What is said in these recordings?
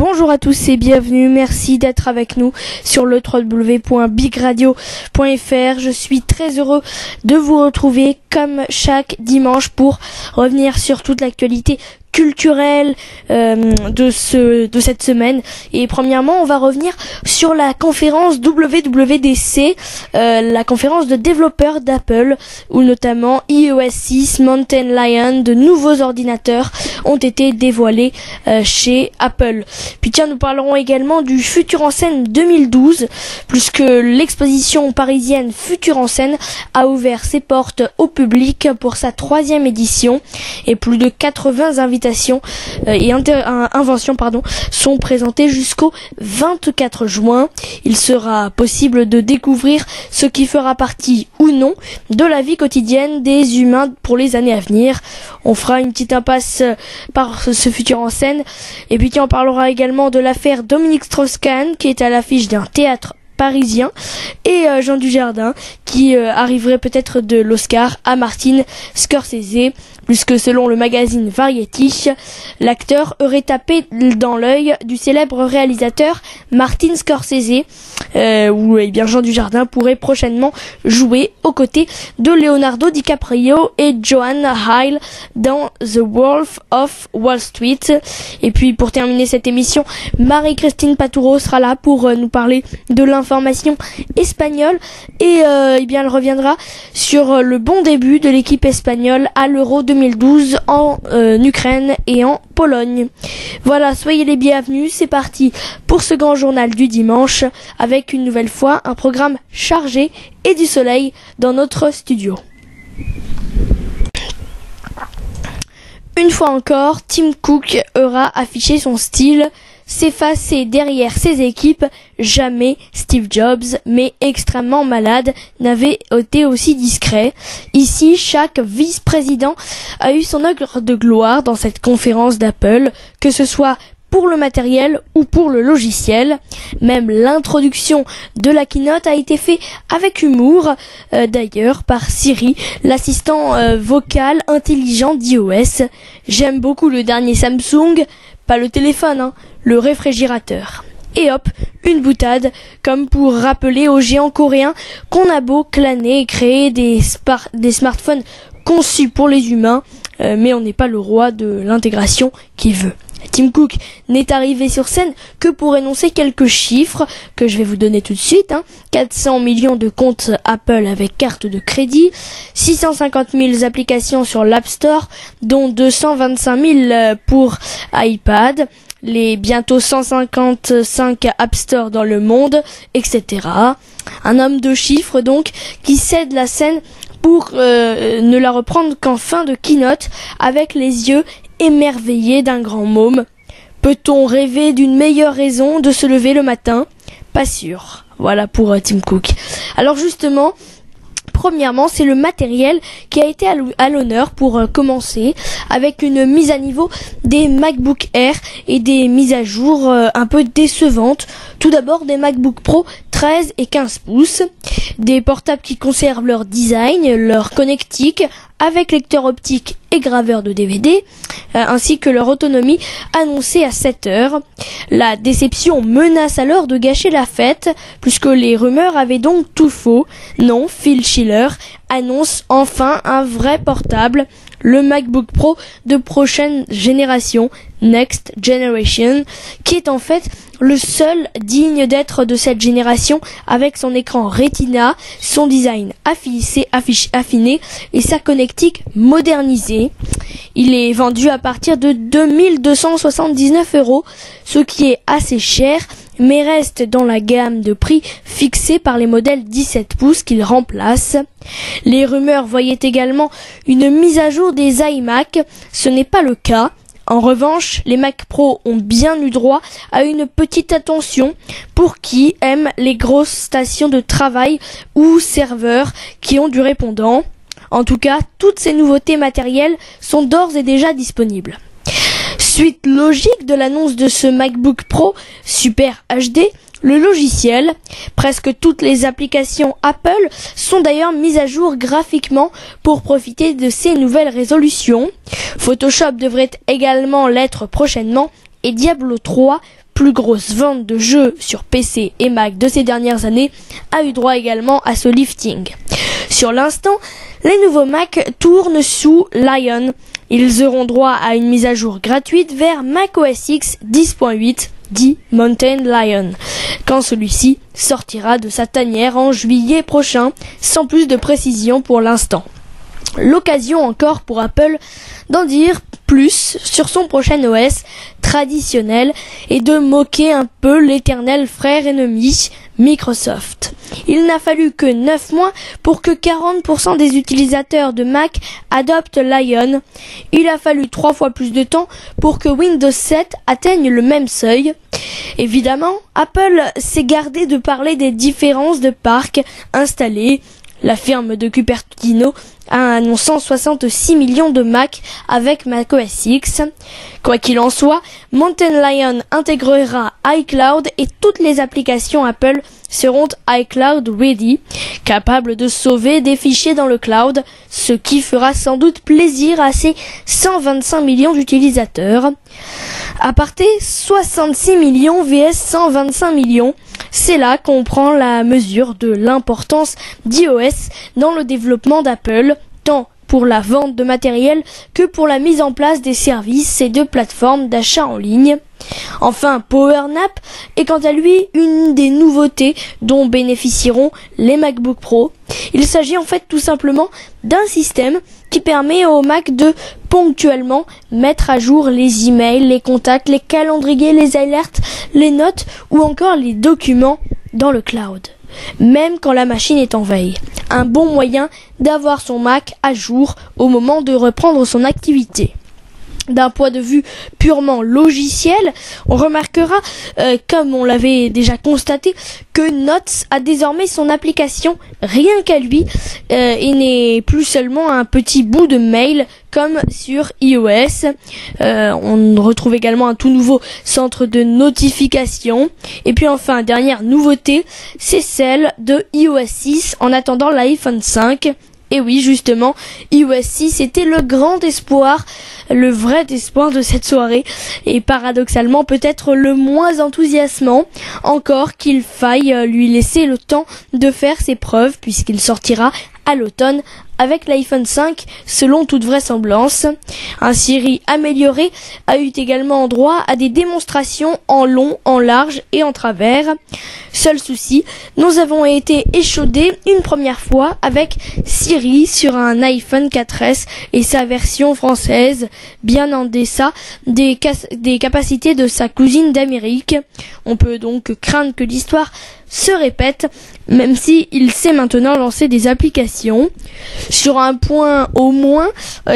Bonjour à tous et bienvenue, merci d'être avec nous sur le www.bigradio.fr. Je suis très heureux de vous retrouver comme chaque dimanche pour revenir sur toute l'actualité culturelle de cette semaine. Et premièrement, on va revenir sur la conférence WWDC, la conférence de développeurs d'Apple, où notamment iOS 6, Mountain Lion, de nouveaux ordinateurs ont été dévoilés chez Apple. Puis tiens, nous parlerons également du Futur en scène 2012, puisque l'exposition parisienne Futur en scène a ouvert ses portes au public pour sa 3e édition, et plus de 80 invitations et inventions sont présentées jusqu'au 24 juin. Il sera possible de découvrir ce qui fera partie ou non de la vie quotidienne des humains pour les années à venir. On fera une petite impasse par ce Futur en scène. Et puis on parlera également de l'affaire Dominique Strauss-Kahn, qui est à l'affiche d'un théâtre parisien, et Jean Dujardin, qui arriverait peut-être de l'Oscar à Martin Scorsese, puisque selon le magazine Variety, l'acteur aurait tapé dans l'œil du célèbre réalisateur Martin Scorsese, où Jean Dujardin pourrait prochainement jouer aux côtés de Leonardo DiCaprio et Joanna Hyde dans The Wolf of Wall Street. Et puis pour terminer cette émission, Marie-Christine Patoureau sera là pour nous parler de l'information espagnole, et elle reviendra sur le bon début de l'équipe espagnole à l'Euro 2012 en Ukraine et en Pologne. Voilà, soyez les bienvenus, c'est parti pour ce grand journal du dimanche, avec une nouvelle fois un programme chargé et du soleil dans notre studio. Une fois encore, Tim Cook aura affiché son style, s'effacer derrière ses équipes. Jamais Steve Jobs, mais extrêmement malade, n'avait été aussi discret. Ici, chaque vice-président a eu son heure de gloire dans cette conférence d'Apple, que ce soit pour le matériel ou pour le logiciel. Même l'introduction de la keynote a été faite avec humour, d'ailleurs par Siri, l'assistant vocal intelligent d'iOS. J'aime beaucoup le dernier Samsung, pas le téléphone, le réfrigérateur. Et hop, une boutade, comme pour rappeler aux géants coréens qu'on a beau claner et créer des smartphones conçus pour les humains, mais on n'est pas le roi de l'intégration qui veut. Tim Cook n'est arrivé sur scène que pour énoncer quelques chiffres que je vais vous donner tout de suite. 400 millions de comptes Apple avec carte de crédit, 650 000 applications sur l'App Store, dont 225 000 pour iPad, les bientôt 155 App Store dans le monde, etc. Un homme de chiffres donc, qui cède la scène pour ne la reprendre qu'en fin de keynote, avec les yeux émerveillé d'un grand môme. Peut-on rêver d'une meilleure raison de se lever le matin? Pas sûr. Voilà pour Tim Cook. Alors justement, premièrement, c'est le matériel qui a été à l'honneur pour commencer, avec une mise à niveau des MacBook Air et des mises à jour un peu décevantes. Tout d'abord, des MacBook Pro 13 et 15 pouces, des portables qui conservent leur design, leur connectique, avec lecteur optique et graveur de DVD, ainsi que leur autonomie annoncée à 7 heures. La déception menace alors de gâcher la fête, puisque les rumeurs avaient donc tout faux. Non, Phil Schiller annonce enfin un vrai portable, le MacBook Pro de prochaine génération, Next Generation, qui est en fait le seul digne d'être de cette génération, avec son écran Retina, son design affiné et sa connectique modernisée. Il est vendu à partir de 2279 €, ce qui est assez cher, mais reste dans la gamme de prix fixée par les modèles 17 pouces qu'il remplace. Les rumeurs voyaient également une mise à jour des iMac, ce n'est pas le cas. En revanche, les Mac Pro ont bien eu droit à une petite attention pour qui aime les grosses stations de travail ou serveurs qui ont du répondant. En tout cas, toutes ces nouveautés matérielles sont d'ores et déjà disponibles. Suite logique de l'annonce de ce MacBook Pro Super HD, le logiciel. Presque toutes les applications Apple sont d'ailleurs mises à jour graphiquement pour profiter de ces nouvelles résolutions. Photoshop devrait également l'être prochainement, et Diablo 3 plus grosse vente de jeux sur PC et Mac de ces dernières années, a eu droit également à ce lifting. Sur l'instant, les nouveaux Mac tournent sous Lion. Ils auront droit à une mise à jour gratuite vers macOS X 10.8, dit Mountain Lion, quand celui-ci sortira de sa tanière en juillet prochain, sans plus de précision pour l'instant. L'occasion encore pour Apple d'en dire plus sur son prochain OS traditionnel et de moquer un peu l'éternel frère ennemi Microsoft. Il n'a fallu que 9 mois pour que 40% des utilisateurs de Mac adoptent Lion. Il a fallu 3 fois plus de temps pour que Windows 7 atteigne le même seuil. Évidemment, Apple s'est gardé de parler des différences de parc installés. La firme de Cupertino a annoncé 66 millions de Mac avec macOS X. Quoi qu'il en soit, Mountain Lion intégrera iCloud et toutes les applications Apple seront iCloud Ready, capables de sauver des fichiers dans le cloud, ce qui fera sans doute plaisir à ces 125 millions d'utilisateurs. Aparté 66 millions vs 125 millions, c'est là qu'on prend la mesure de l'importance d'iOS dans le développement d'Apple, tant pour la vente de matériel que pour la mise en place des services et de plateformes d'achat en ligne. Enfin, PowerNap est quant à lui une des nouveautés dont bénéficieront les MacBook Pro. Il s'agit en fait tout simplement d'un système qui permet au Mac de ponctuellement mettre à jour les emails, les contacts, les calendriers, les alertes, les notes ou encore les documents dans le cloud, même quand la machine est en veille. Un bon moyen d'avoir son Mac à jour au moment de reprendre son activité. D'un point de vue purement logiciel, on remarquera, comme on l'avait déjà constaté, que Notes a désormais son application rien qu'à lui et n'est plus seulement un petit bout de mail comme sur iOS. On retrouve également un tout nouveau centre de notification. Et puis enfin, dernière nouveauté, c'est celle de iOS 6 en attendant l'iPhone 5. Et oui, justement, iOS 6 était le grand espoir, le vrai espoir de cette soirée, et paradoxalement peut-être le moins enthousiasmant, encore qu'il faille lui laisser le temps de faire ses preuves, puisqu'il sortira à l'automne avec l'iPhone 5 selon toute vraisemblance. Un Siri amélioré a eu également droit à des démonstrations en long, en large et en travers. Seul souci, nous avons été échaudés une première fois avec Siri sur un iPhone 4S et sa version française, bien en deçà des capacités de sa cousine d'Amérique. On peut donc craindre que l'histoire se répète, même si il sait maintenant lancer des applications. Sur un point au moins,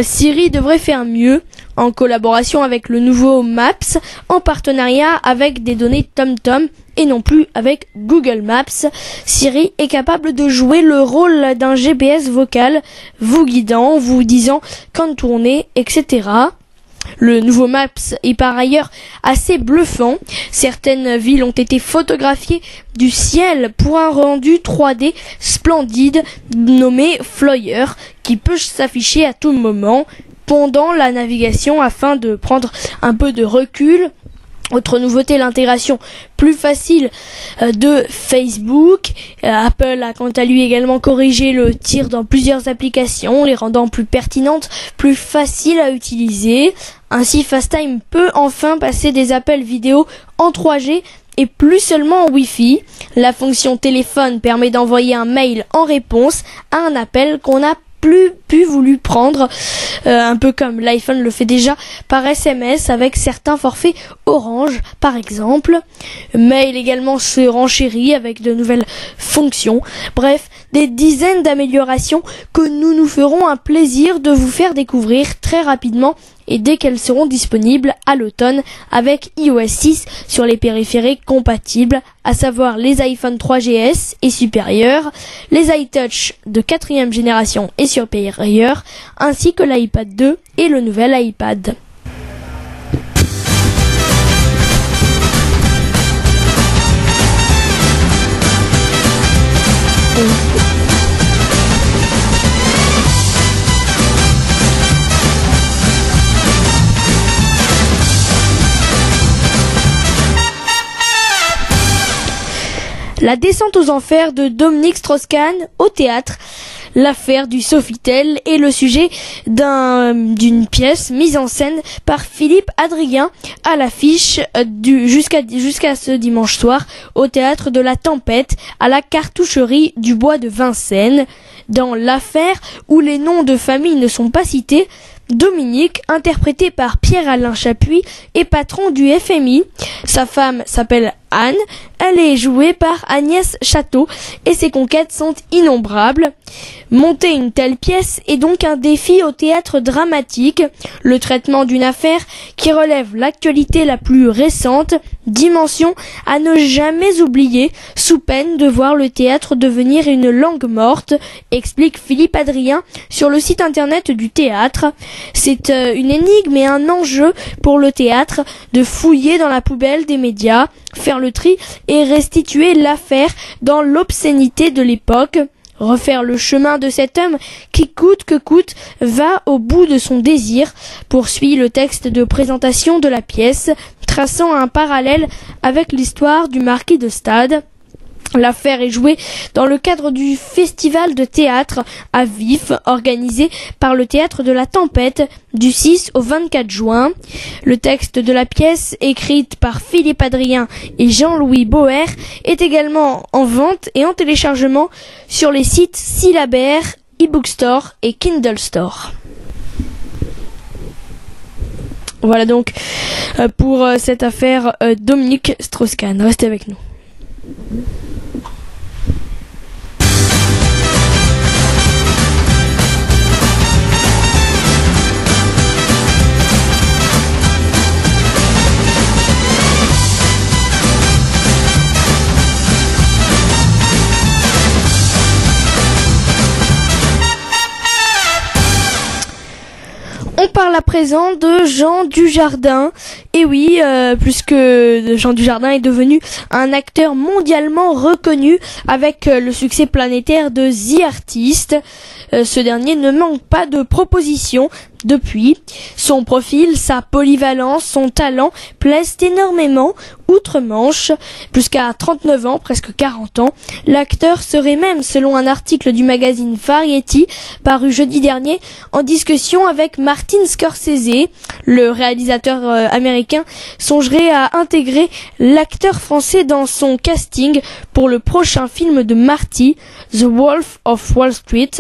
Siri devrait faire mieux, en collaboration avec le nouveau Maps, en partenariat avec des données TomTom et non plus avec Google Maps. Siri est capable de jouer le rôle d'un GPS vocal, vous guidant, vous disant quand tourner, etc. Le nouveau Maps est par ailleurs assez bluffant. Certaines villes ont été photographiées du ciel pour un rendu 3D splendide nommé Flyer, qui peut s'afficher à tout moment pendant la navigation afin de prendre un peu de recul. Autre nouveauté, l'intégration plus facile de Facebook. Apple a quant à lui également corrigé le tir dans plusieurs applications, les rendant plus pertinentes, plus faciles à utiliser. Ainsi, FaceTime peut enfin passer des appels vidéo en 3G et plus seulement en Wi-Fi. La fonction téléphone permet d'envoyer un mail en réponse à un appel qu'on n'a plus voulu prendre, un peu comme l'iPhone le fait déjà par SMS avec certains forfaits Orange par exemple. Mail également se renchérit avec de nouvelles fonctions. Bref, des dizaines d'améliorations que nous ferons un plaisir de vous faire découvrir très rapidement et dès qu'elles seront disponibles à l'automne avec iOS 6 sur les périphériques compatibles, à savoir les iPhone 3GS et supérieurs, les iTouch de 4e génération et supérieurs, ainsi que l'iPad 2 et le nouvel iPad. La descente aux enfers de Dominique Strauss-Kahn au théâtre. L'affaire du Sofitel est le sujet d'une pièce mise en scène par Philippe Adrien à l'affiche jusqu'à ce dimanche soir au théâtre de la Tempête à la cartoucherie du Bois de Vincennes. Dans l'affaire où les noms de famille ne sont pas cités, Dominique, interprété par Pierre-Alain Chapuis, est patron du FMI. Sa femme s'appelle Anne, elle est jouée par Agnès Château et ses conquêtes sont innombrables. Monter une telle pièce est donc un défi au théâtre dramatique, le traitement d'une affaire qui relève l'actualité la plus récente, dimension à ne jamais oublier, sous peine de voir le théâtre devenir une langue morte, explique Philippe Adrien sur le site internet du théâtre. C'est une énigme et un enjeu pour le théâtre de fouiller dans la poubelle des médias, faire le tri et restituer l'affaire dans l'obscénité de l'époque. Refaire le chemin de cet homme qui coûte que coûte va au bout de son désir, poursuit le texte de présentation de la pièce, traçant un parallèle avec l'histoire du marquis de Stade. L'affaire est jouée dans le cadre du festival de théâtre à Vif, organisé par le théâtre de la Tempête du 6 au 24 juin. Le texte de la pièce, écrite par Philippe Adrien et Jean-Louis Boer, est également en vente et en téléchargement sur les sites Syllabaire, eBook Store et Kindle Store. Voilà donc pour cette affaire Dominique Strauss-Kahn. Restez avec nous. On parle à présent de Jean Dujardin. Et oui, puisque Jean Dujardin est devenu un acteur mondialement reconnu avec le succès planétaire de The Artist. Ce dernier ne manque pas de propositions depuis. Son profil, sa polyvalence, son talent plaisent énormément outre-Manche. Jusqu'à 39 ans, presque 40 ans, l'acteur serait même, selon un article du magazine Variety, paru jeudi dernier, en discussion avec Martin Scorsese. Le réalisateur américain songerait à intégrer l'acteur français dans son casting pour le prochain film de Marty, The Wolf of Wall Street.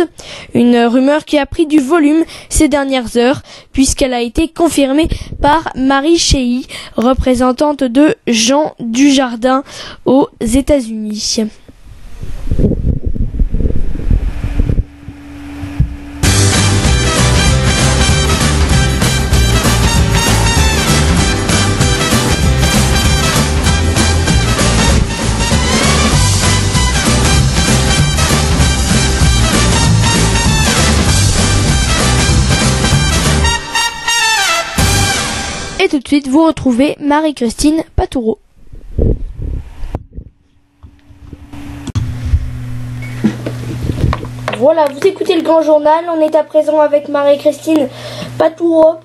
Une rumeur qui a pris du volume ces dernières heures, puisqu'elle a été confirmée par Marie Chey, représentante de Jean Dujardin aux États-Unis. Et tout de suite, vous retrouvez Marie-Christine Patoureau. Voilà, vous écoutez le Grand Journal. On est à présent avec Marie-Christine Patoureau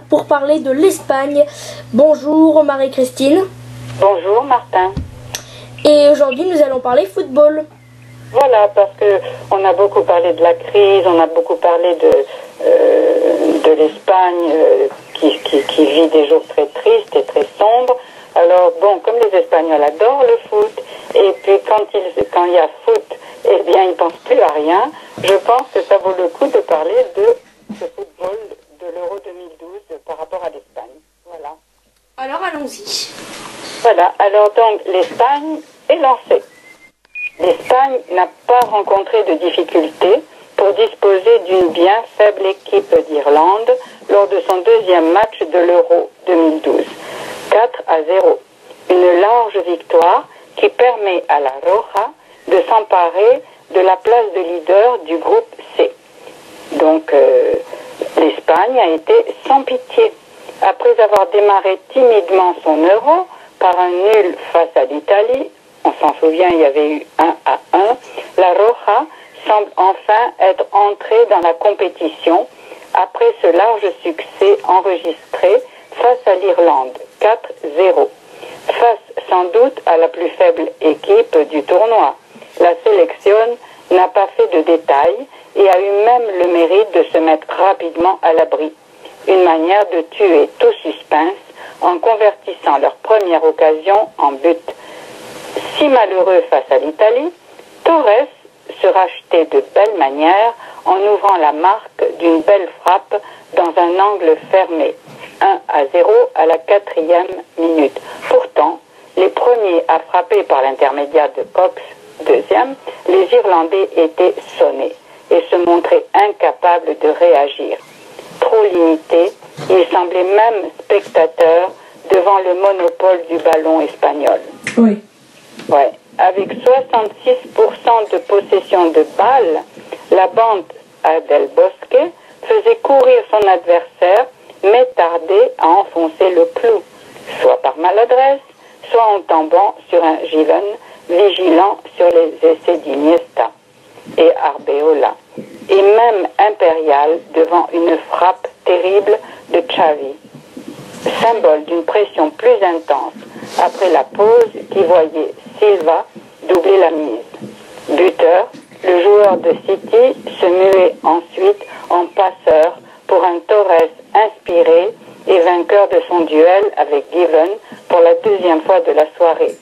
pour parler de l'Espagne. Bonjour Marie-Christine. Bonjour Martin. Et aujourd'hui, nous allons parler football. Voilà, parce que on a beaucoup parlé de la crise, on a beaucoup parlé de l'Espagne qui vit des jours très tristes et très sombres. Alors bon, comme les Espagnols adorent le foot, et puis quand il y a foot, eh bien ils pensent plus à rien. Je pense que ça vaut le coup de parler de ce football de l'Euro 2012 par rapport à l'Espagne. Voilà. Alors allons-y. Voilà, alors donc l'Espagne est lancée. L'Espagne n'a pas rencontré de difficultés pour disposer d'une bien faible équipe d'Irlande lors de son deuxième match de l'Euro 2012. 4-0. Une large victoire qui permet à la Roja de s'emparer de la place de leader du groupe C. Donc l'Espagne a été sans pitié. Après avoir démarré timidement son Euro par un nul face à l'Italie, on s'en souvient, il y avait eu 1-1, la Roja semble enfin être entrée dans la compétition après ce large succès enregistré face à l'Irlande, 4-0. Face sans doute à la plus faible équipe du tournoi. La sélection n'a pas fait de détails et a eu même le mérite de se mettre rapidement à l'abri. Une manière de tuer tout suspense en convertissant leur première occasion en but. Si malheureux face à l'Italie, Torres se rachetait de belle manière en ouvrant la marque d'une belle frappe dans un angle fermé. 1-0 à la 4e minute. Pourtant, les premiers à frapper par l'intermédiaire de Cox, deuxième, les Irlandais étaient sonnés et se montraient incapables de réagir. Trop limités, ils semblaient même spectateurs devant le monopole du ballon espagnol. Oui. Ouais. Avec 66% de possession de balles, la bande à Del Bosque faisait courir son adversaire, mais tardait à enfoncer le clou, soit par maladresse, soit en tombant sur un Given vigilant sur les essais d'Iniesta et Arbeola, et même Impérial devant une frappe terrible de Xavi, symbole d'une pression plus intense après la pause qui voyait Silva doubler la mise. Buteur, le joueur de City se muait ensuite en passeur pour un Torres inspiré et vainqueur de son duel avec Given pour la deuxième fois de la soirée.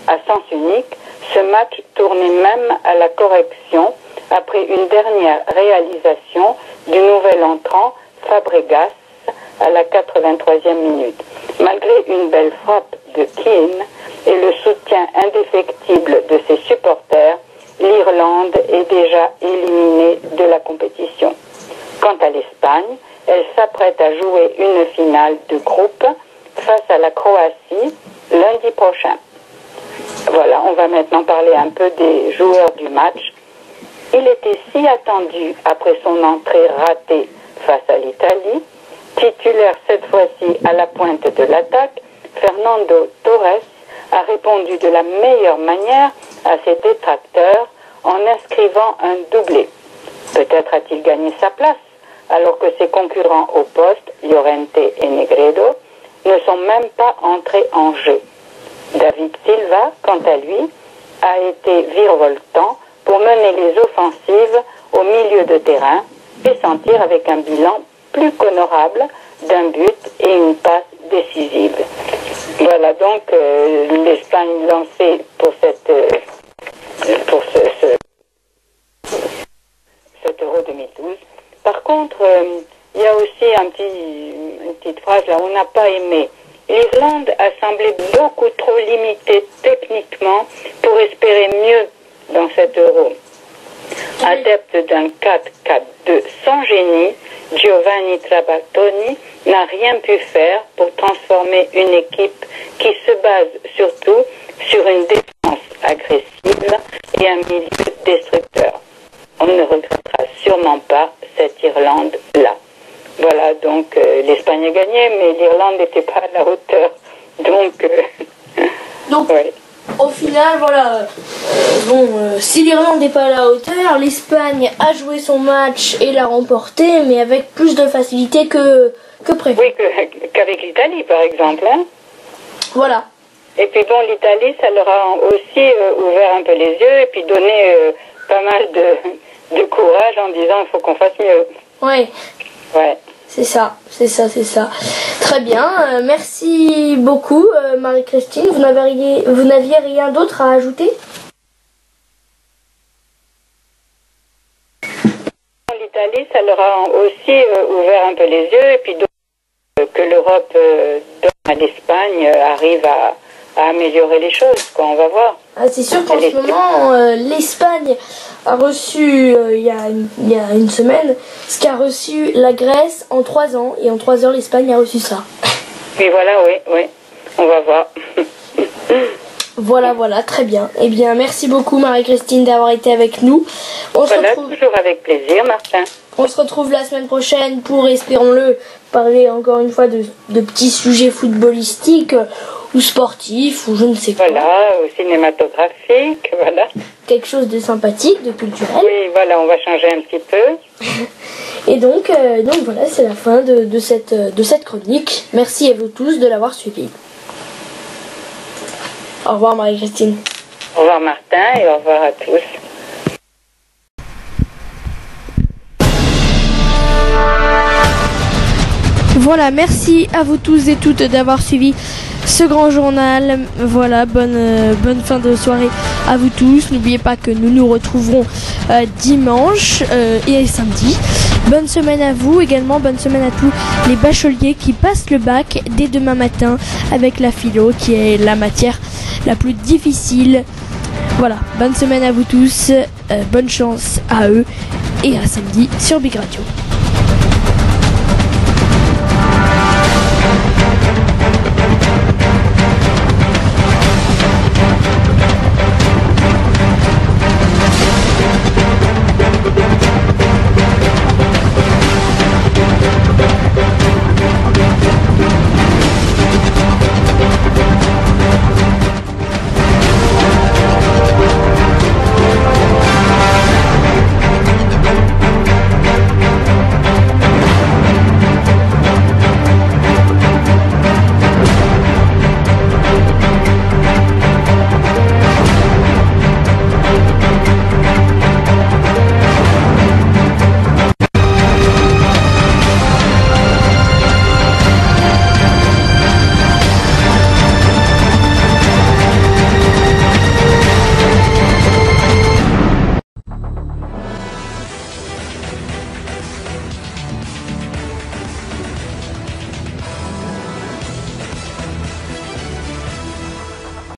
À sens unique, ce match tournait même à la correction après une dernière réalisation du nouvel entrant Fabregas à la 83e minute. Malgré une belle frappe de Keane et le soutien indéfectible de ses supporters, l'Irlande est déjà éliminée de la compétition. Quant à l'Espagne, elle s'apprête à jouer une finale de groupe face à la Croatie lundi prochain. Voilà, on va maintenant parler un peu des joueurs du match. Il était si attendu après son entrée ratée face à l'Italie. Titulaire cette fois-ci à la pointe de l'attaque, Fernando Torres a répondu de la meilleure manière à ses détracteurs en inscrivant un doublé. Peut-être a-t-il gagné sa place, alors que ses concurrents au poste, Llorente et Negredo, ne sont même pas entrés en jeu. David Silva, quant à lui, a été virevoltant pour mener les offensives au milieu de terrain et sortir avec un bilan plus qu'honorable d'un but et une passe décisive. Voilà donc l'Espagne lancée pour cet Euro 2012. Par contre, il y a aussi une petite phrase là, on n'a pas aimé. L'Irlande a semblé beaucoup trop limitée techniquement pour espérer mieux dans cet Euro. Adepte d'un 4-4-2 sans génie, Giovanni Trapattoni n'a rien pu faire pour transformer une équipe qui se base surtout sur une défense agressive et un milieu destructeur. On ne regrettera sûrement pas cette Irlande-là. Voilà, donc l'Espagne a gagné, mais l'Irlande n'était pas à la hauteur. Donc ouais. Au final, voilà, si l'Irlande n'est pas à la hauteur, l'Espagne a joué son match et l'a remporté, mais avec plus de facilité que prévu. Oui, qu'avec l'Italie, par exemple. Hein. Voilà. Et puis bon, l'Italie, ça leur a aussi ouvert un peu les yeux et puis donné pas mal de courage en disant il faut qu'on fasse mieux. Oui. Ouais. C'est ça. Très bien. Merci beaucoup, Marie-Christine. Vous n'aviez rien d'autre à ajouter ? L'Italie, ça leur a aussi ouvert un peu les yeux et puis que l'Europe donne à l'Espagne arrive à améliorer les choses, quoi. On va voir. Ah, c'est sûr qu'en ce moment, l'Espagne a reçu, il y a une semaine, ce qu'a reçu la Grèce en 3 ans. Et en 3 heures, l'Espagne a reçu ça. Oui, voilà, oui. On va voir. Voilà, très bien. Eh bien, merci beaucoup, Marie-Christine, d'avoir été avec nous. Toujours avec plaisir, Martin. On se retrouve la semaine prochaine pour, espérons-le, parler encore une fois de petits sujets footballistiques ou sportifs ou je ne sais quoi. Voilà, ou cinématographiques, voilà. Quelque chose de sympathique, de culturel. Oui, voilà, on va changer un petit peu. Et donc voilà, c'est la fin de cette chronique. Merci à vous tous de l'avoir suivi. Au revoir Marie-Christine. Au revoir Martin et au revoir à tous. Voilà, merci à vous tous et toutes d'avoir suivi ce grand journal. Voilà, bonne fin de soirée à vous tous. N'oubliez pas que nous nous retrouverons dimanche et samedi. Bonne semaine à vous également, bonne semaine à tous les bacheliers qui passent le bac dès demain matin avec la philo qui est la matière la plus difficile. Voilà, bonne semaine à vous tous, bonne chance à eux et à samedi sur Big Radio.